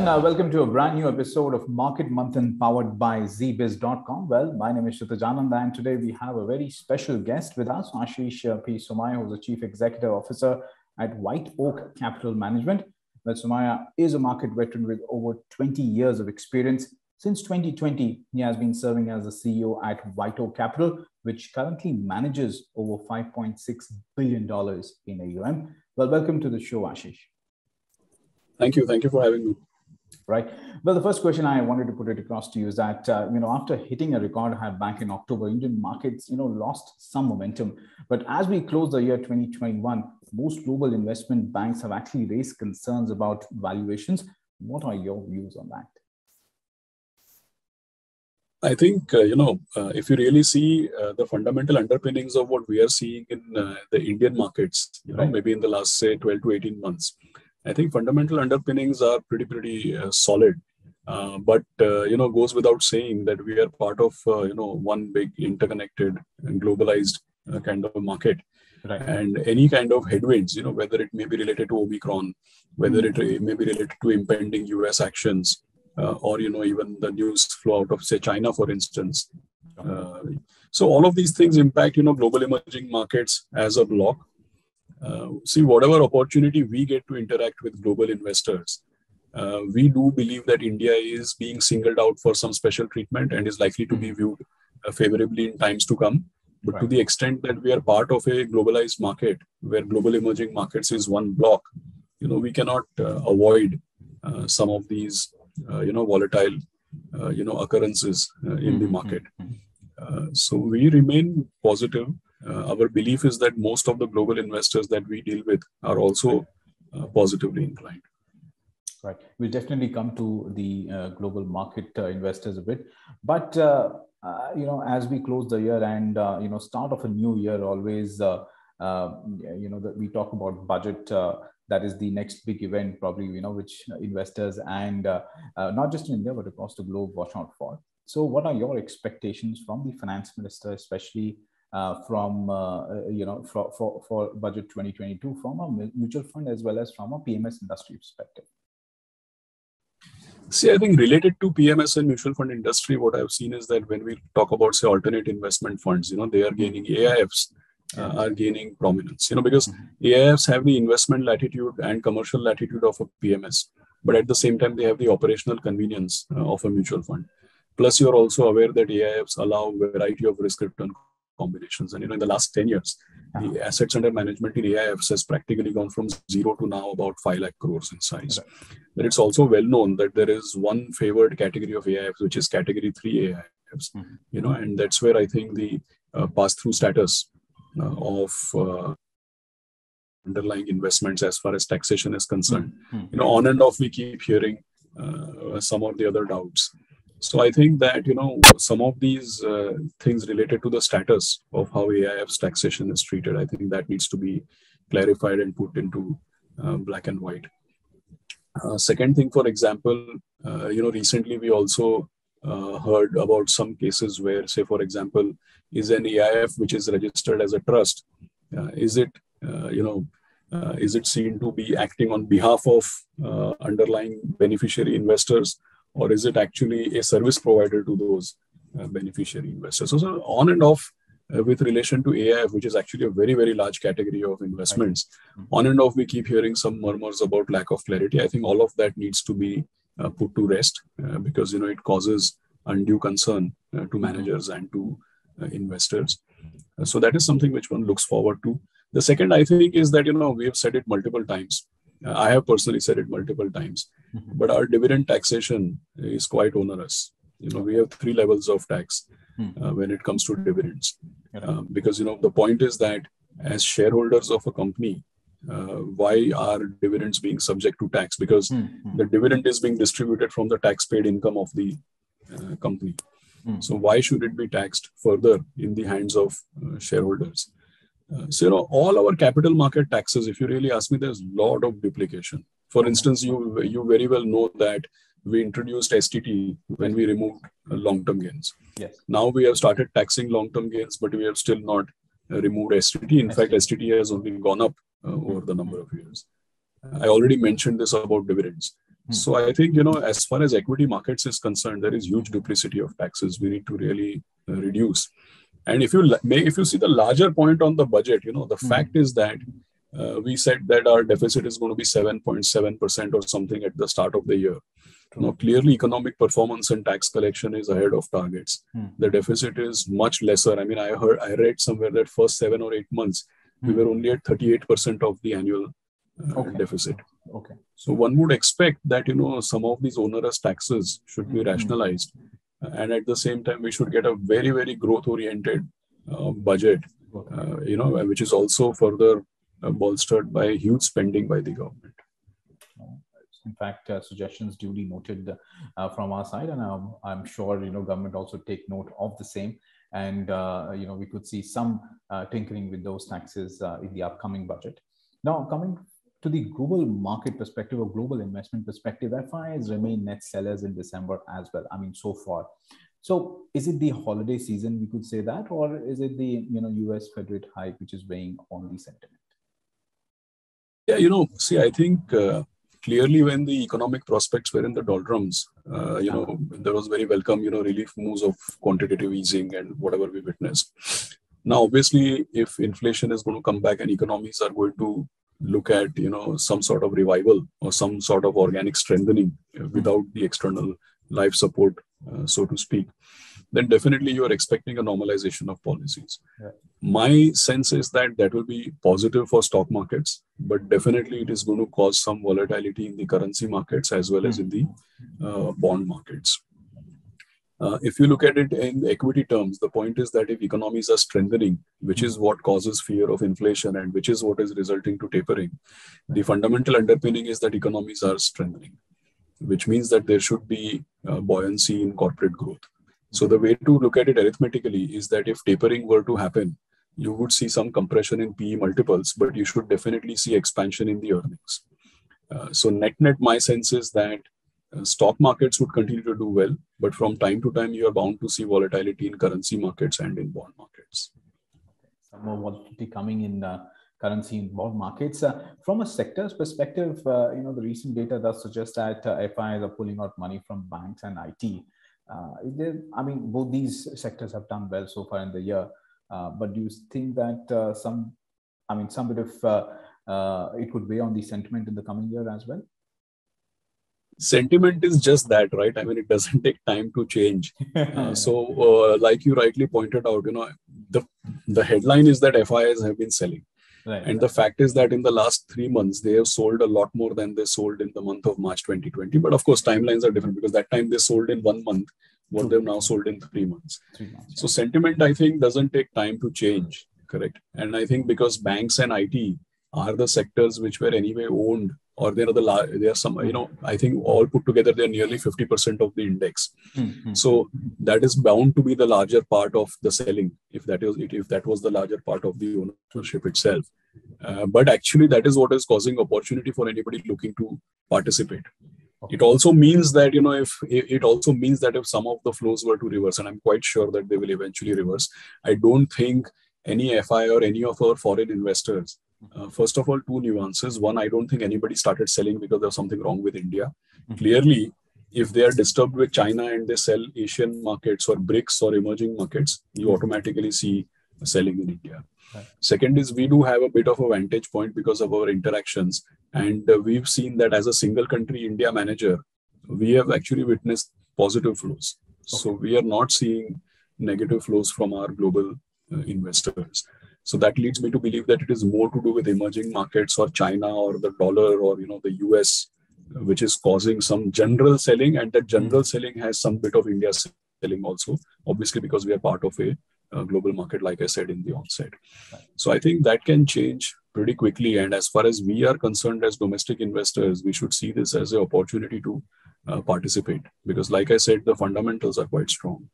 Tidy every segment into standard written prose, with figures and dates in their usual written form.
everyone. Welcome to a brand new episode of Market Manthan powered by ZBiz.com. Well, my name is Shitajanand, and today we have a very special guest with us, Aashish Somaiyaa, who's the Chief Executive Officer at White Oak Capital Management. Well, Somaiya is a market veteran with over 20 years of experience. Since 2020, he has been serving as the CEO at White Oak Capital, which currently manages over $5.6 billion in AUM. Well, welcome to the show, Aashish. Thank you. Thank you for having me. Right. Well, the first question I wanted to put it across to you is that, after hitting a record high back in October, Indian markets, lost some momentum. But as we close the year 2021, most global investment banks have actually raised concerns about valuations. What are your views on that? I think, if you really see the fundamental underpinnings of what we are seeing in the Indian markets, maybe in the last, say, 12 to 18 months, I think fundamental underpinnings are pretty solid. But goes without saying that we are part of, one big interconnected and globalized kind of market. Right. And any kind of headwinds, whether it may be related to Omicron, whether it may be related to impending US actions, or, even the news flow out of, say, China, for instance. So all of these things impact, global emerging markets as a block. See, whatever opportunity we get to interact with global investors, we do believe that India is being singled out for some special treatment and is likely to be viewed favorably in times to come. But to the extent that we are part of a globalized market where global emerging markets is one block, we cannot avoid some of these, volatile, occurrences in the market. So we remain positive. Our belief is that most of the global investors that we deal with are also positively inclined. Right. We'll definitely come to the global market investors a bit. But, as we close the year and, start of a new year, always, that we talk about budget. That is the next big event, probably, which investors and not just in India, but across the globe watch out for. So what are your expectations from the finance minister, especially for budget 2022, from a mutual fund as well as from a PMS industry perspective? See, I think related to PMS and mutual fund industry, what I've seen is that when we talk about, say, alternate investment funds, they are gaining AIFs. Are gaining prominence, because AIFs have the investment latitude and commercial latitude of a PMS, but at the same time, they have the operational convenience of a mutual fund. Plus, you're also aware that AIFs allow a variety of risk-return combinations. And, in the last 10 years, the assets under management in AIFs has practically gone from zero to now about 5 lakh crores in size. Right. But it's also well known that there is one favored category of AIFs, which is category 3 AIFs, and that's where I think the pass-through status of underlying investments as far as taxation is concerned. On and off we keep hearing some of the other doubts. So I think that, some of these things related to the status of how AIF's taxation is treated, I think that needs to be clarified and put into black and white. Second thing, for example, recently we also heard about some cases where, say, for example, is an AIF which is registered as a trust, is it seen to be acting on behalf of underlying beneficiary investors, or is it actually a service provider to those beneficiary investors? So on and off with relation to AIF, which is actually a very, very large category of investments, on and off we keep hearing some murmurs about lack of clarity. I think all of that needs to be put to rest because, it causes undue concern to managers and to investors. So that is something which one looks forward to. The second, I think, is that, we have said it multiple times. I have personally said it multiple times, but our dividend taxation is quite onerous. We have 3 levels of tax when it comes to dividends. Because, the point is that as shareholders of a company, why are dividends being subject to tax? Because the dividend is being distributed from the tax-paid income of the company. So why should it be taxed further in the hands of shareholders? So, all our capital market taxes, if you really ask me, there's a lot of duplication. For instance, you very well know that we introduced STT when we removed long-term gains. Yes. Now we have started taxing long-term gains, but we have still not removed STT. In fact, STT has only gone up over the number of years. I already mentioned this about dividends. So I think, as far as equity markets is concerned, there is huge duplicity of taxes we need to really reduce. And if you see the larger point on the budget, the fact is that we said that our deficit is going to be 7.7% or something at the start of the year. Now, clearly, economic performance and tax collection is ahead of targets. The deficit is much lesser. I mean, I read somewhere that first 7 or 8 months, we were only at 38% of the annual deficit. Okay. So one would expect that, some of these onerous taxes should be rationalized. And at the same time, we should get a very, very growth-oriented budget, which is also further bolstered by huge spending by the government. In fact, suggestions duly noted from our side, and I'm sure government also take note of the same. And we could see some tinkering with those taxes in the upcoming budget. Now, coming to the global market perspective or global investment perspective, FIs remain net sellers in December as well. I mean, so far. So, is it the holiday season? We could say that, or is it the US Fed rate hike which is weighing on the sentiment? Yeah, see, I think clearly when the economic prospects were in the doldrums, there was very welcome, relief moves of quantitative easing and whatever we witnessed. Now, obviously, if inflation is going to come back and economies are going to look at, some sort of revival or some sort of organic strengthening without the external life support, so to speak, then definitely you are expecting a normalization of policies. Yeah. My sense is that will be positive for stock markets, but definitely it is going to cause some volatility in the currency markets as well as in the bond markets. If you look at it in equity terms, the point is that if economies are strengthening, which is what causes fear of inflation and which is what is resulting to tapering, the fundamental underpinning is that economies are strengthening, which means that there should be buoyancy in corporate growth. So the way to look at it arithmetically is that if tapering were to happen, you would see some compression in PE multiples, but you should definitely see expansion in the earnings. So net, my sense is that stock markets would continue to do well, but from time to time, you are bound to see volatility in currency markets and in bond markets. Some more volatility coming in currency and bond markets. From a sector's perspective, the recent data does suggest that FIs are pulling out money from banks and IT. Both these sectors have done well so far in the year. But do you think that some bit of it could weigh on the sentiment in the coming year as well? Sentiment is just that, right? I mean, it doesn't take time to change. Like you rightly pointed out, the headline is that FIs have been selling. Right, and the fact is that in the last 3 months, they have sold a lot more than they sold in the month of March 2020. But of course, timelines are different because that time they sold in 1 month, what they've now sold in 3 months. 3 months. So sentiment, I think, doesn't take time to change, correct? And I think because banks and IT are the sectors which were anyway owned, or they are some, I think all put together, they're nearly 50% of the index. Mm-hmm. So that is bound to be the larger part of the selling, if that was the larger part of the ownership itself. But actually, that is what is causing opportunity for anybody looking to participate. Okay. It also means that, if some of the flows were to reverse, and I'm quite sure that they will eventually reverse, I don't think any FI or any of our foreign investors, first of all, 2 nuances. One, I don't think anybody started selling because there's something wrong with India. Mm-hmm. Clearly, if they are disturbed with China and they sell Asian markets or BRICS or emerging markets, you automatically see selling in India. Right. Second is we do have a bit of a vantage point because of our interactions. And we've seen that as a single country India manager, we have actually witnessed positive flows. Okay. So we are not seeing negative flows from our global investors. So that leads me to believe that it is more to do with emerging markets or China or the dollar or, the US, which is causing some general selling. And that general selling has some bit of India selling also, obviously, because we are part of a global market, like I said in the onset. So I think that can change pretty quickly. And as far as we are concerned as domestic investors, we should see this as an opportunity to participate because, like I said, the fundamentals are quite strong.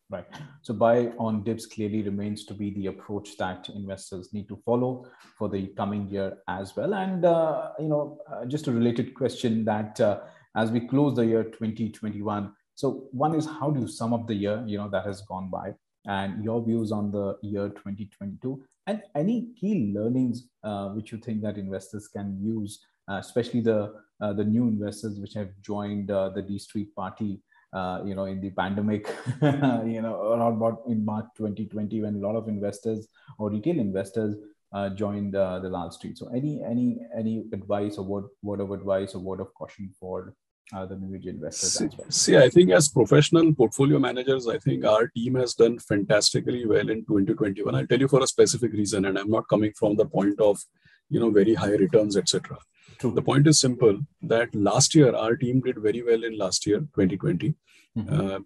Right. So buy on dips clearly remains to be the approach that investors need to follow for the coming year as well. And, just a related question that as we close the year 2021, so one is how do you sum up the year, that has gone by and your views on the year 2022 and any key learnings which you think that investors can use especially the new investors which have joined the D Street Party, in the pandemic, around about in March 2020, when a lot of investors or retail investors joined the Lal Street. So any advice or word of advice or word of caution for the new age investors as well? See, I think as professional portfolio managers, I think our team has done fantastically well in 2021. I'll tell you for a specific reason, and I'm not coming from the point of, very high returns, etc. The point is simple, that last year, our team did very well in last year, 2020,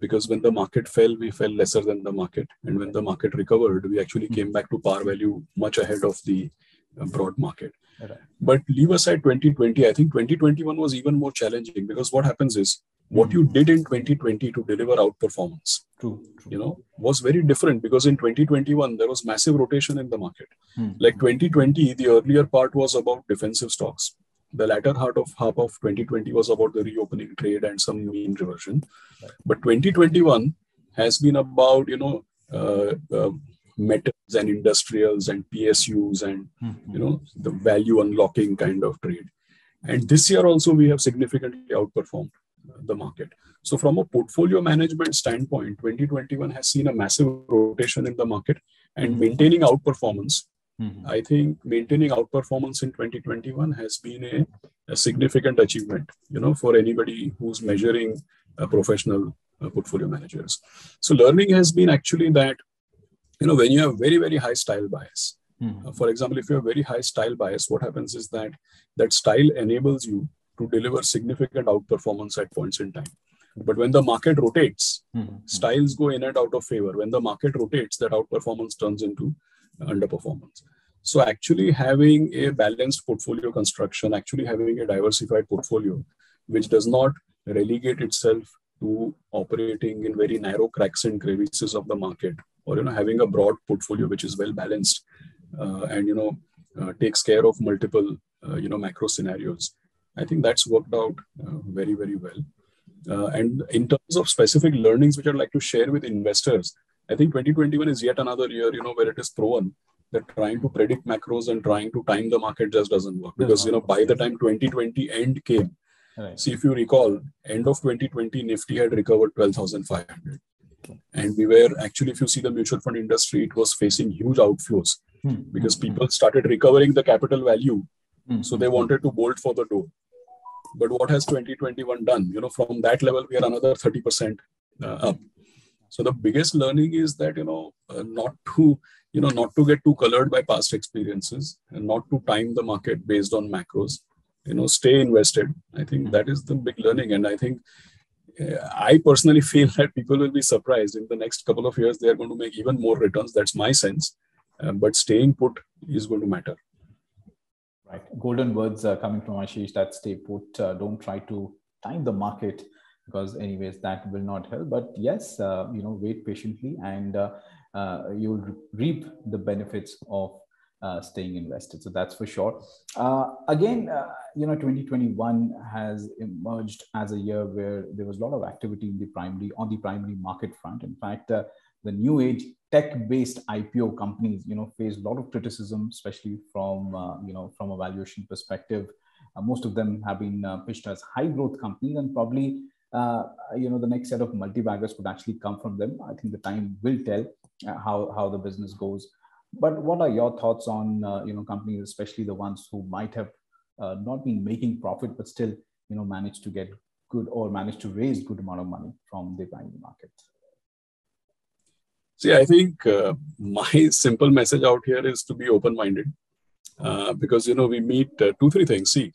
because when the market fell, we fell lesser than the market. And when the market recovered, we actually came back to par value much ahead of the broad market. Right. But leave aside 2020, I think 2021 was even more challenging, because what happens is what you did in 2020 to deliver outperformance, was very different, because in 2021, there was massive rotation in the market. Like 2020, the earlier part was about defensive stocks. The latter half of 2020 was about the reopening trade and some mean reversion. Right. But 2021 has been about, metals and industrials and PSUs and, the value unlocking kind of trade. And this year also, we have significantly outperformed the market. So from a portfolio management standpoint, 2021 has seen a massive rotation in the market, and maintaining outperformance. I think maintaining outperformance in 2021 has been a significant achievement, for anybody who's measuring professional portfolio managers. So learning has been actually that, when you have very, very high style bias, for example, if you have very high style bias, what happens is that style enables you to deliver significant outperformance at points in time. But when the market rotates, styles go in and out of favor. When the market rotates, that outperformance turns into underperformance. So actually having a balanced portfolio construction, actually having a diversified portfolio, which does not relegate itself to operating in very narrow cracks and crevices of the market, or having a broad portfolio which is well balanced and takes care of multiple macro scenarios. I think that's worked out very, very well. And in terms of specific learnings which I'd like to share with investors, I think 2021 is yet another year, where it is proven that trying to predict macros and trying to time the market just doesn't work. Because, by the time 2020 end came, see, if you recall, end of 2020, Nifty had recovered 12,500. And we were actually, if you see the mutual fund industry, it was facing huge outflows because people started recovering the capital value. So they wanted to bolt for the door. But what has 2021 done? From that level, we are another 30% up. So the biggest learning is that, not to get too colored by past experiences and not to time the market based on macros, stay invested. I think that is the big learning. And I think I personally feel that people will be surprised in the next couple of years. They are going to make even more returns. That's my sense. But staying put is going to matter. Right. Golden words coming from Aashish, that stay put. Don't try to time the market, because anyways, that will not help. But yes, wait patiently and you'll reap the benefits of staying invested. So that's for sure. Again, 2021 has emerged as a year where there was a lot of activity on the primary market front. In fact, the new age tech-based IPO companies, face a lot of criticism, especially from a valuation perspective. Most of them have been pitched as high growth companies, and probably the next set of multi-baggers could actually come from them. I think the time will tell how the business goes. But what are your thoughts on companies, especially the ones who might have not been making profit, but still managed to get good or managed to raise good amount of money from the primary market? See, I think my simple message out here is to be open-minded because we meet 2-3 things. See,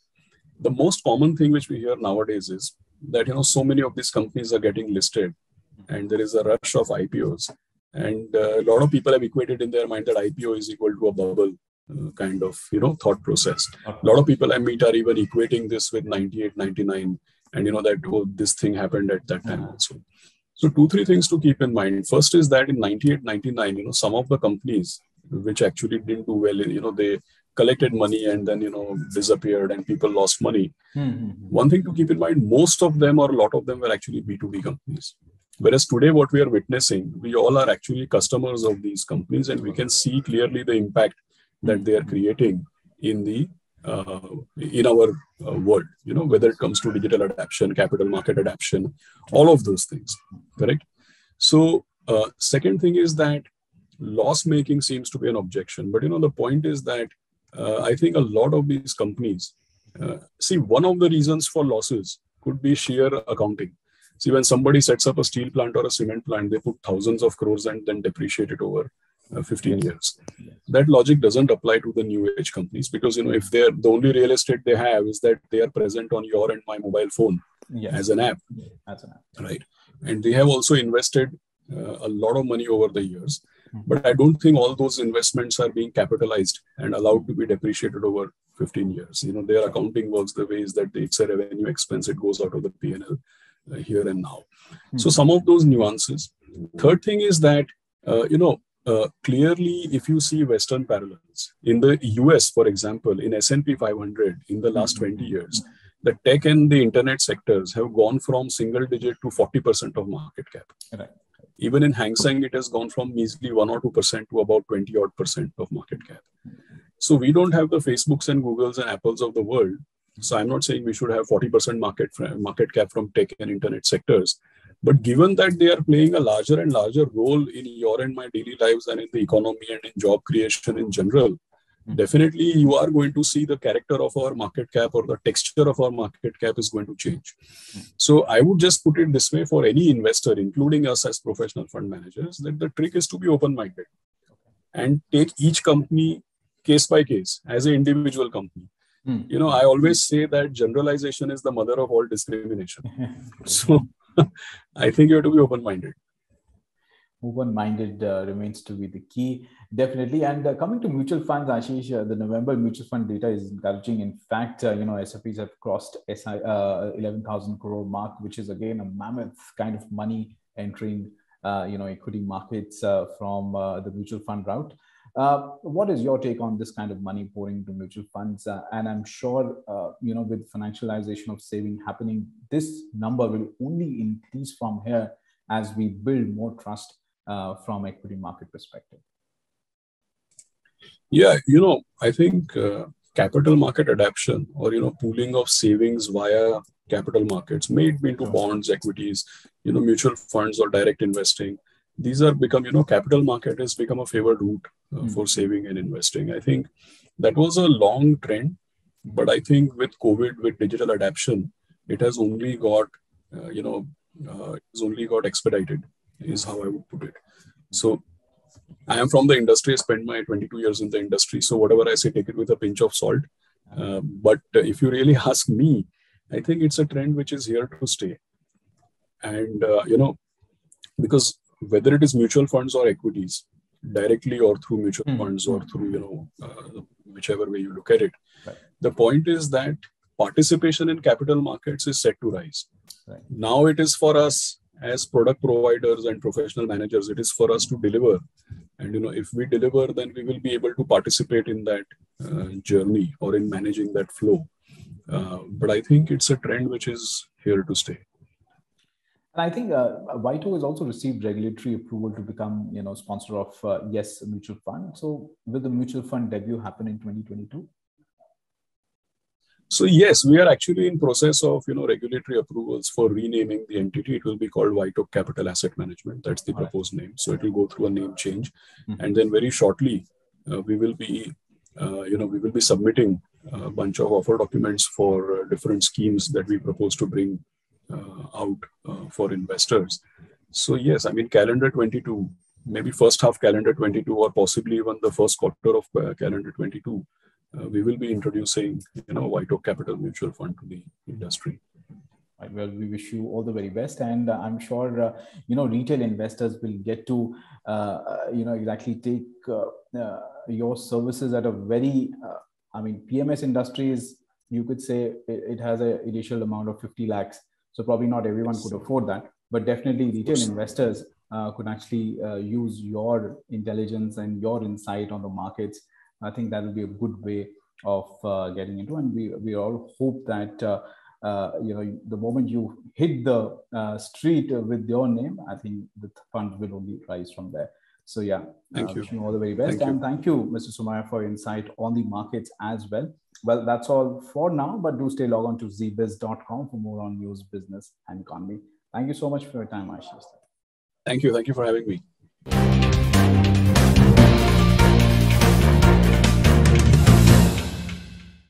the most common thing which we hear nowadays is that so many of these companies are getting listed, and there is a rush of IPOs. And a lot of people have equated in their mind that IPO is equal to a bubble kind of, thought process. A lot of people I meet are even equating this with 98, 99, and that this thing happened at that time also. So 2-3 things to keep in mind. First is that in 98, 99, some of the companies which actually didn't do well, they collected money and then, disappeared and people lost money. One thing to keep in mind, most of them or a lot of them were actually B2B companies. Whereas today, what we are witnessing, we all are actually customers of these companies, and we can see clearly the impact that they are creating in the in our world, whether it comes to digital adaptation, capital market adaptation, all of those things, correct? So second thing is that loss making seems to be an objection. But, the point is that I think a lot of these companies, see, one of the reasons for losses could be sheer accounting. See, when somebody sets up a steel plant or a cement plant, they put thousands of crores and then depreciate it over 15 years. That logic doesn't apply to the new age companies, because, if they're the only real estate they have is that they are present on your and my mobile phone as an app, right? And they have also invested a lot of money over the years. But I don't think all those investments are being capitalized and allowed to be depreciated over 15 years. Their accounting works the way is that it's a revenue expense. It goes out of the P&L here and now. So some of those nuances. Third thing is that, clearly, if you see Western parallels, in the US, for example, in S&P 500, in the last 20 years, the tech and the internet sectors have gone from single digit to 40% of market cap. Right. Even in Hang Seng, it has gone from measly 1 or 2% to about 20 odd percent of market cap. So we don't have the Facebooks and Googles and Apples of the world. So I'm not saying we should have 40% market cap from tech and internet sectors. But given that they are playing a larger and larger role in your and my daily lives and in the economy and in job creation in general, definitely you are going to see the character of our market cap or the texture of our market cap is going to change. So I would just put it this way for any investor, including us as professional fund managers, that the trick is to be open-minded and take each company case by case as an individual company. I always say that generalization is the mother of all discrimination. So I think you have to be open-minded. Open-minded remains to be the key, definitely. And coming to mutual funds, Aashish, the November mutual fund data is encouraging. In fact, SIPs have crossed 11,000 crore mark, which is again a mammoth kind of money entering, equity markets from the mutual fund route. What is your take on this kind of money pouring into mutual funds? And I'm sure, with financialization of saving happening, this number will only increase from here as we build more trust from equity market perspective. Yeah, I think capital market adaptation or, pooling of savings via capital markets, may it be into bonds, equities, mutual funds or direct investing. These are become, capital market has become a favored route for saving and investing. I think that was a long trend, but I think with COVID, with digital adaptation, it has only got, expedited, is how I would put it. So I am from the industry. I spent my 22 years in the industry. So whatever I say, take it with a pinch of salt. But if you really ask me, I think it's a trend which is here to stay. And, because whether it is mutual funds or equities, directly or through mutual funds or through, whichever way you look at it, the point is that participation in capital markets is set to rise. Now it is for us as product providers and professional managers, it is for us to deliver. And, if we deliver, then we will be able to participate in that journey or in managing that flow. But I think it's a trend which is here to stay. And I think White-O has also received regulatory approval to become, sponsor of Yes Mutual Fund. So will the mutual fund debut happen in 2022? So yes, we are actually in process of, regulatory approvals for renaming the entity. It will be called White-O Capital Asset Management. That's the proposed name. So it will go through a name change. And then very shortly, we will be submitting a bunch of offer documents for different schemes that we propose to bring out for investors. So yes, I mean, calendar 22, maybe first half calendar 22, or possibly even the first quarter of calendar 22, we will be introducing, White-O Capital Mutual Fund to the industry. Right. Well, we wish you all the very best, and I'm sure retail investors will get to exactly take your services at a very PMS industry is, you could say, it has an initial amount of 50 lakhs. So probably not everyone could afford that, but definitely retail investors could actually use your intelligence and your insight on the markets. I think that will be a good way of getting into, and we all hope that the moment you hit the street with your name, I think the funds will only rise from there. So yeah, wishing you all the very best. Thank you, Mr. Somaiya, for your insight on the markets as well. Well, that's all for now, but do stay logged on to zeebiz.com for more on news, business, and economy. Thank you so much for your time, Aashish. Thank you. Thank you for having me.